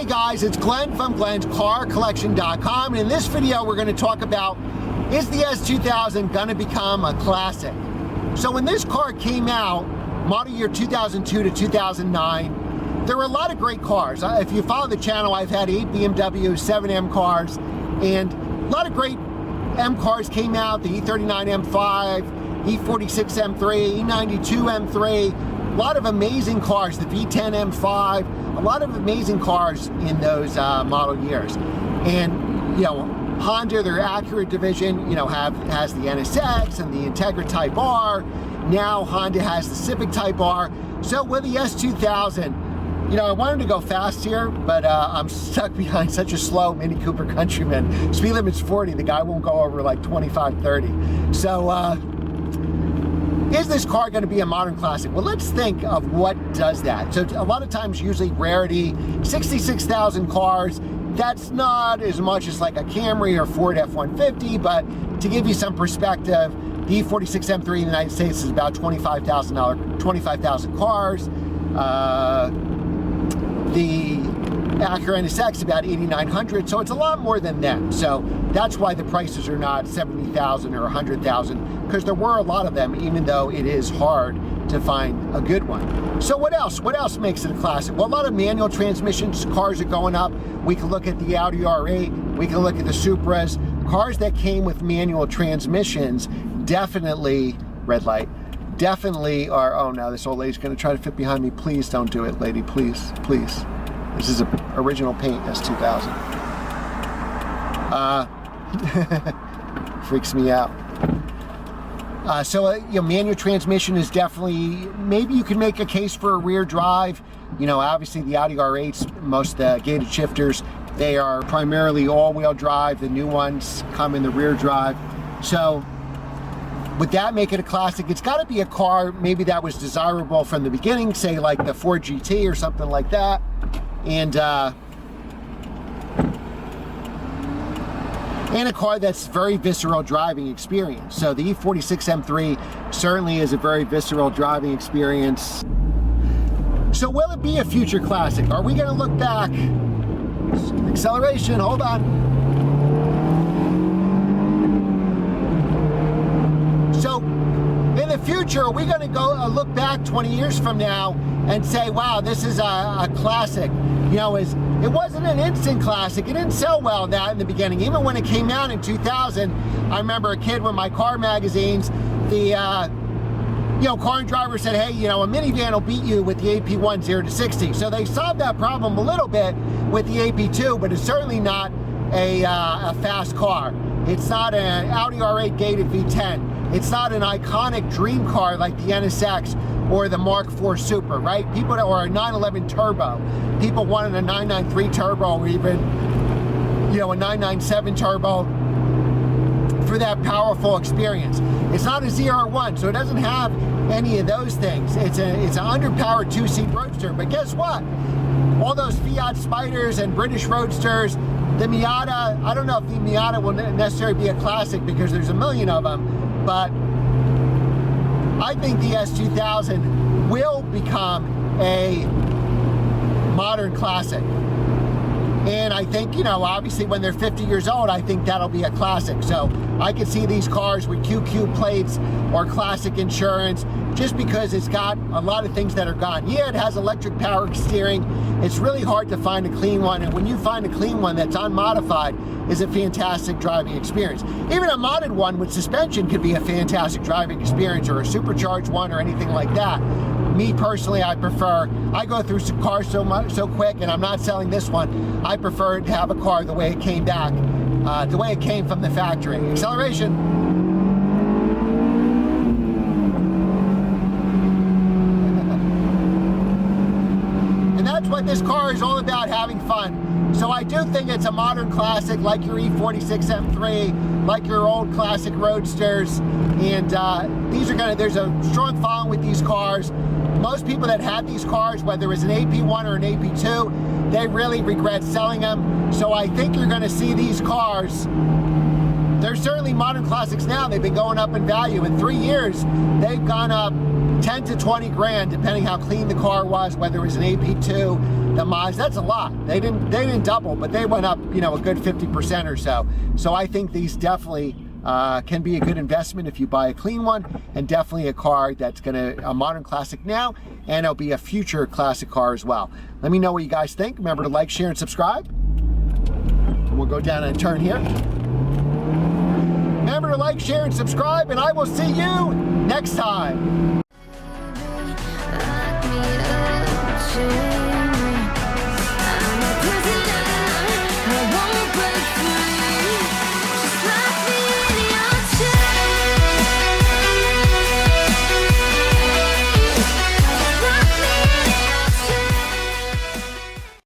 Hey guys, it's Glenn from Glenn'sCarCollection.com, and in this video we're going to talk about, is the S2000 going to become a classic? So when this car came out, model year 2002 to 2009, there were a lot of great cars. If you follow the channel, I've had 8 BMW 7M cars, and a lot of great M cars came out, the E39 M5, E46 M3, E92 M3, a lot of amazing cars, the V10 M5, a lot of amazing cars in those model years. And, you know, Honda, their Acura division, you know, has the NSX and the Integra Type R. Now Honda has the Civic Type R. So with the S2000, you know, I wanted to go fast here, but I'm stuck behind such a slow Mini Cooper Countryman. Speed limit's 40, the guy won't go over like 25, 30. So, is this car going to be a modern classic? Well, let's think of what does that. So a lot of times, usually rarity, 66,000 cars, that's not as much as like a Camry or Ford F-150, but to give you some perspective, the E46 M3 in the United States is about 25,000 cars. The Acura NSX is about 8,900, so it's a lot more than them. So that's why the prices are not 70,000 or 100,000, because there were a lot of them, even though it is hard to find a good one. So what else? What else makes it a classic? Well, a lot of manual transmissions cars are going up. We can look at the Audi R8. We can look at the Supras. Cars that came with manual transmissions definitely, red light, definitely are, oh no, this old lady's gonna try to fit behind me. Please don't do it, lady, please, please. This is original paint, S2000. Freaks me out. You know, manual transmission is definitely, maybe you can make a case for a rear drive. You know, obviously the Audi R8s, most gated shifters, they are primarily all-wheel drive. The new ones come in the rear drive. So, would that make it a classic? It's got to be a car maybe that was desirable from the beginning, say like the Ford GT or something like that. And a car that's very visceral driving experience. So the E46 M3 certainly is a very visceral driving experience. So will it be a future classic? Are we going to look back? Acceleration, hold on. So in the future, are we going to go look back 20 years from now and say, wow, this is a classic? You know, it wasn't an instant classic. It didn't sell well that in the beginning. Even when it came out in 2000, I remember a kid with my car magazines, the you know, car and driver said, hey, you know, a minivan will beat you with the AP1 0 to 60. So they solved that problem a little bit with the AP2, but it's certainly not a fast car. It's not an Audi R8 gated V10. It's not an iconic dream car like the NSX or the Mark IV Super, right? People, or a 911 Turbo. People wanted a 993 Turbo or even, you know, a 997 Turbo for that powerful experience. It's not a ZR1, so it doesn't have any of those things. It's an underpowered 2-seat roadster, but guess what? All those Fiat Spiders and British Roadsters, the Miata, I don't know if the Miata will necessarily be a classic because there's a million of them, but I think the S2000 will become a modern classic. And I think, you know, obviously when they're 50 years old, I think that'll be a classic. So I could see these cars with QQ plates or classic insurance, just because it's got a lot of things that are gone. Yeah, it has electric power steering. It's really hard to find a clean one. And when you find a clean one that's unmodified, is a fantastic driving experience. So even a modded one with suspension could be a fantastic driving experience, or a supercharged one or anything like that. Me personally, I go through some cars so quick, and I'm not selling this one. I prefer to have a car the way it came back, the way it came from the factory. Acceleration. And that's what this car is all about, having fun. So I do think it's a modern classic, like your E46 M3, like your old classic Roadsters, and there's a strong following with these cars. Most people that had these cars, whether it's an AP1 or an AP2, they really regret selling them. So I think you're going to see these cars. They're certainly modern classics now. They've been going up in value. In 3 years, they've gone up 10 to 20 grand, depending how clean the car was, whether it was an AP2, the Mazda. That's a lot. They didn't double, but they went up, you know, a good 50% or so. So I think these definitely can be a good investment if you buy a clean one, and definitely a car that's a modern classic now, and it'll be a future classic car as well. Let me know what you guys think. Remember to like, share, and subscribe. And we'll go down and turn here. Remember to like, share, and subscribe, and I will see you next time.